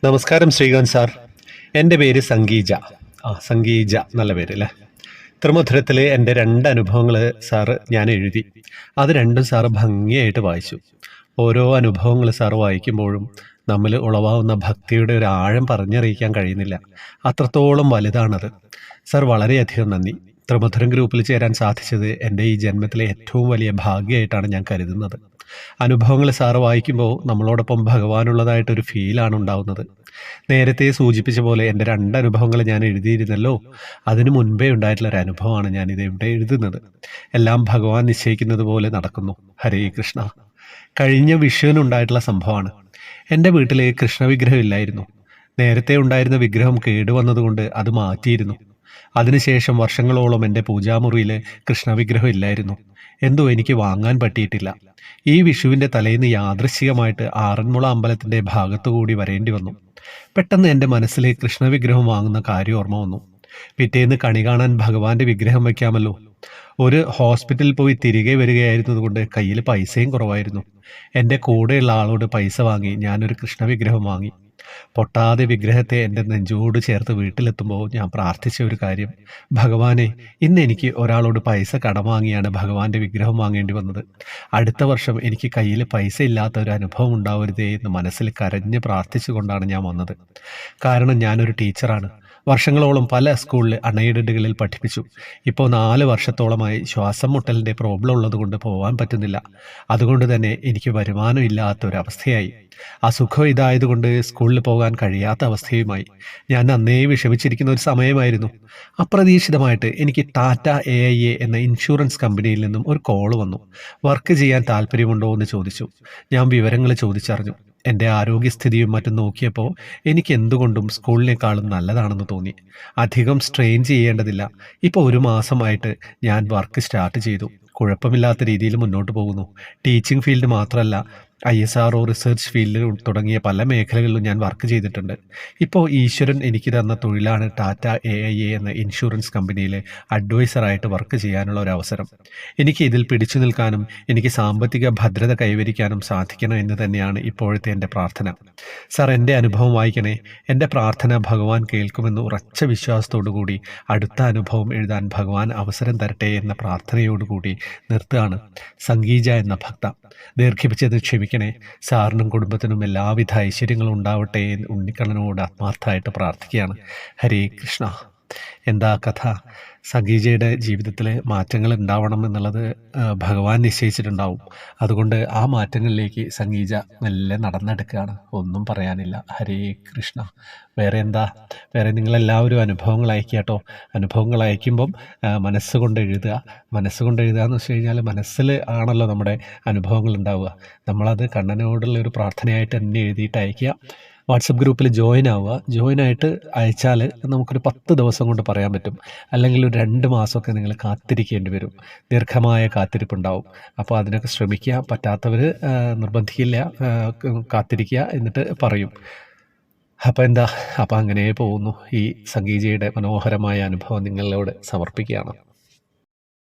നമസ്കാരം ശ്രീകാന്ത് സാർ. എൻ്റെ പേര് സംഗീജ. സംഗീജ നല്ല പേര് അല്ലേ? ത്രിമധുരത്തിലെ എൻ്റെ രണ്ട് അനുഭവങ്ങൾ സാറ് ഞാൻ എഴുതി. അത് രണ്ടും സാറ് ഭംഗിയായിട്ട് വായിച്ചു. ഓരോ അനുഭവങ്ങൾ സാറ് വായിക്കുമ്പോഴും നമ്മൾ ഉളവാകുന്ന ഭക്തിയുടെ ഒരു ആഴം പറഞ്ഞറിയിക്കാൻ കഴിയുന്നില്ല. അത്രത്തോളം വലുതാണത്. സാർ വളരെയധികം നന്ദി. ത്രിമധുരം ഗ്രൂപ്പിൽ ചേരാൻ സാധിച്ചത് എൻ്റെ ഈ ജന്മത്തിലെ ഏറ്റവും വലിയ ഭാഗ്യമായിട്ടാണ് ഞാൻ കരുതുന്നത്. അനുഭവങ്ങൾ സാറ് വായിക്കുമ്പോൾ നമ്മളോടൊപ്പം ഭഗവാനുള്ളതായിട്ടൊരു ഫീലാണ് ഉണ്ടാവുന്നത്. നേരത്തെ സൂചിപ്പിച്ച പോലെ എൻ്റെ രണ്ട് അനുഭവങ്ങൾ ഞാൻ എഴുതിയിരുന്നല്ലോ. അതിനു മുൻപേ ഉണ്ടായിട്ടുള്ള ഒരു അനുഭവമാണ് ഞാനിത് ഇവിടെ എഴുതുന്നത്. എല്ലാം ഭഗവാൻ നിശ്ചയിക്കുന്നത് പോലെ നടക്കുന്നു. ഹരേ കൃഷ്ണ. കഴിഞ്ഞ വിഷുവിനുണ്ടായിട്ടുള്ള സംഭവമാണ്. എൻ്റെ വീട്ടിൽ കൃഷ്ണവിഗ്രഹം ഇല്ലായിരുന്നു. നേരത്തെ ഉണ്ടായിരുന്ന വിഗ്രഹം കേടുവന്നതുകൊണ്ട് അത് മാറ്റിയിരുന്നു. അതിനുശേഷം വർഷങ്ങളോളം എൻ്റെ പൂജാമുറിയിൽ കൃഷ്ണവിഗ്രഹം ഇല്ലായിരുന്നു. എന്തോ എനിക്ക് വാങ്ങാൻ പറ്റിയിട്ടില്ല. ഈ വിഷുവിൻ്റെ തലേന്ന് യാദൃശ്ചികമായിട്ട് ആറന്മുള അമ്പലത്തിൻ്റെ ഭാഗത്തുകൂടി വരേണ്ടി വന്നു. പെട്ടെന്ന് എൻ്റെ മനസ്സിൽ കൃഷ്ണവിഗ്രഹം വാങ്ങുന്ന കാര്യം ഓർമ്മ വന്നു. പിറ്റേന്ന് കണി കാണാൻ ഭഗവാന്റെ വിഗ്രഹം വയ്ക്കാമല്ലോ. ഒരു ഹോസ്പിറ്റലിൽ പോയി തിരികെ വരികയായിരുന്നതുകൊണ്ട് കയ്യിൽ പൈസയും കുറവായിരുന്നു. എൻ്റെ കൂടെയുള്ള ആളോട് പൈസ വാങ്ങി ഞാനൊരു കൃഷ്ണവിഗ്രഹം വാങ്ങി. പൊട്ടാതെ വിഗ്രഹത്തെ എൻ്റെ നെഞ്ചോട് ചേർത്ത് വീട്ടിലെത്തുമ്പോൾ ഞാൻ പ്രാർത്ഥിച്ച ഒരു കാര്യം, ഭഗവാനെ, ഇന്ന് എനിക്ക് ഒരാളോട് പൈസ കടം വാങ്ങിയാണ് ഭഗവാന്റെ വിഗ്രഹം വാങ്ങേണ്ടി വന്നത്. അടുത്ത വർഷം എനിക്ക് കയ്യിൽ പൈസ ഇല്ലാത്ത ഒരു അനുഭവം ഉണ്ടാവരുതേ എന്ന് മനസ്സിൽ കരഞ്ഞ് പ്രാർത്ഥിച്ചുകൊണ്ടാണ് ഞാൻ വന്നത്. കാരണം ഞാനൊരു ടീച്ചറാണ്. വർഷങ്ങളോളം പല സ്കൂളിൽ അൺഎയ്ഡഡുകളിൽ പഠിപ്പിച്ചു. ഇപ്പോൾ 4 വർഷത്തോളമായി ശ്വാസം മുട്ടലിൻ്റെ പ്രോബ്ലം ഉള്ളതുകൊണ്ട് പോകാൻ പറ്റുന്നില്ല. അതുകൊണ്ട് തന്നെ എനിക്ക് വരുമാനം ഇല്ലാത്തൊരവസ്ഥയായി. അസുഖം ഇതായതുകൊണ്ട് സ്കൂളിൽ പോകാൻ കഴിയാത്ത അവസ്ഥയുമായി. ഞാൻ അന്നേ വിഷമിച്ചിരിക്കുന്ന ഒരു സമയമായിരുന്നു. അപ്രതീക്ഷിതമായിട്ട് എനിക്ക് ടാറ്റ AIA എന്ന ഇൻഷുറൻസ് കമ്പനിയിൽ നിന്നും ഒരു കോൾ വന്നു. വർക്ക് ചെയ്യാൻ താല്പര്യമുണ്ടോ എന്ന് ചോദിച്ചു. ഞാൻ വിവരങ്ങൾ ചോദിച്ചറിഞ്ഞു. എൻ്റെ ആരോഗ്യസ്ഥിതിയും മറ്റും നോക്കിയപ്പോൾ എനിക്ക് എന്തുകൊണ്ടും സ്കൂളിനേക്കാളും നല്ലതാണെന്ന് തോന്നി. അധികം സ്ട്രെയിൻ ചെയ്യേണ്ടതില്ല. ഇപ്പോൾ 1 മാസമായിട്ട് ഞാൻ വർക്ക് സ്റ്റാർട്ട് ചെയ്തു. കുഴപ്പമില്ലാത്ത രീതിയിൽ മുന്നോട്ട് പോകുന്നു. ടീച്ചിങ് ഫീൽഡ് മാത്രമല്ല, ISRO റിസർച്ച് ഫീൽഡിൽ തുടങ്ങിയ പല മേഖലകളിലും ഞാൻ വർക്ക് ചെയ്തിട്ടുണ്ട്. ഇപ്പോൾ ഈശ്വരൻ എനിക്ക് തന്ന തൊഴിലാണ് ടാറ്റ AIA എന്ന ഇൻഷുറൻസ് കമ്പനിയിലെ അഡ്വൈസറായിട്ട് വർക്ക് ചെയ്യാനുള്ള ഒരു അവസരം. എനിക്ക് ഇതിൽ പിടിച്ചു നിൽക്കാനും എനിക്ക് സാമ്പത്തിക ഭദ്രത കൈവരിക്കാനും സാധിക്കണം എന്ന് തന്നെയാണ് ഇപ്പോഴത്തെ എൻ്റെ പ്രാർത്ഥന. സാർ, എൻ്റെ അനുഭവം വായിക്കണേ. എൻ്റെ പ്രാർത്ഥന ഭഗവാൻ കേൾക്കുമെന്ന് ഉറച്ച വിശ്വാസത്തോടു കൂടി അടുത്ത അനുഭവം എഴുതാൻ ഭഗവാൻ അവസരം തരട്ടെ എന്ന പ്രാർത്ഥനയോടുകൂടി നിർത്തുകയാണ്. സംഗീജ എന്ന ഭക്ത. ദീർഘിപ്പിച്ചത് ക്ഷമിക്കണേ. സാറിനും കുടുംബത്തിനും എല്ലാവിധ ഐശ്വര്യങ്ങളും ഉണ്ടാവട്ടെ എന്ന് ഉണ്ണിക്കണ്ണനോട് ആത്മാർത്ഥമായിട്ട് പ്രാർത്ഥിക്കുകയാണ്. ഹരേ കൃഷ്ണ. എന്താ കഥ? സംഗീജയുടെ ജീവിതത്തിൽ മാറ്റങ്ങൾ ഉണ്ടാവണം എന്നുള്ളത് ഭഗവാൻ നിശ്ചയിച്ചിട്ടുണ്ടാവും. അതുകൊണ്ട് ആ മാറ്റങ്ങളിലേക്ക് സംഗീജ മെല്ലെ നടന്നെടുക്കുകയാണ്. ഒന്നും പറയാനില്ല. ഹരേ കൃഷ്ണ. വേറെ എന്താ? വേറെ നിങ്ങളെല്ലാവരും അനുഭവങ്ങൾ അയക്കുക കേട്ടോ. അനുഭവങ്ങൾ അയക്കുമ്പം മനസ്സുകൊണ്ട് എഴുതുക. മനസ്സുകൊണ്ട് എഴുതുക എന്ന് വെച്ച് കഴിഞ്ഞാൽ മനസ്സിൽ ആണല്ലോ നമ്മുടെ അനുഭവങ്ങൾ ഉണ്ടാവുക. നമ്മളത് കണ്ണനോടുള്ള ഒരു പ്രാർത്ഥനയായിട്ട് തന്നെ എഴുതിയിട്ട് അയക്കുക. വാട്സപ്പ് ഗ്രൂപ്പിൽ ജോയിൻ ആവുക. ജോയിനായിട്ട് അയച്ചാൽ നമുക്കൊരു 10 ദിവസം കൊണ്ട് പറയാൻ പറ്റും. അല്ലെങ്കിൽ ഒരു 2 മാസമൊക്കെ നിങ്ങൾ കാത്തിരിക്കേണ്ടി വരും. ദീർഘമായ കാത്തിരിപ്പുണ്ടാവും. അപ്പോൾ അതിനൊക്കെ ശ്രമിക്കുക. പറ്റാത്തവർ നിർബന്ധിക്കില്ല, കാത്തിരിക്കുക, എന്നിട്ട് പറയും. അപ്പോൾ എന്താ, അപ്പോൾ അങ്ങനെ പോകുന്നു. ഈ സംഗീതയുടെ മനോഹരമായ അനുഭവം നിങ്ങളോട് സമർപ്പിക്കുകയാണ്.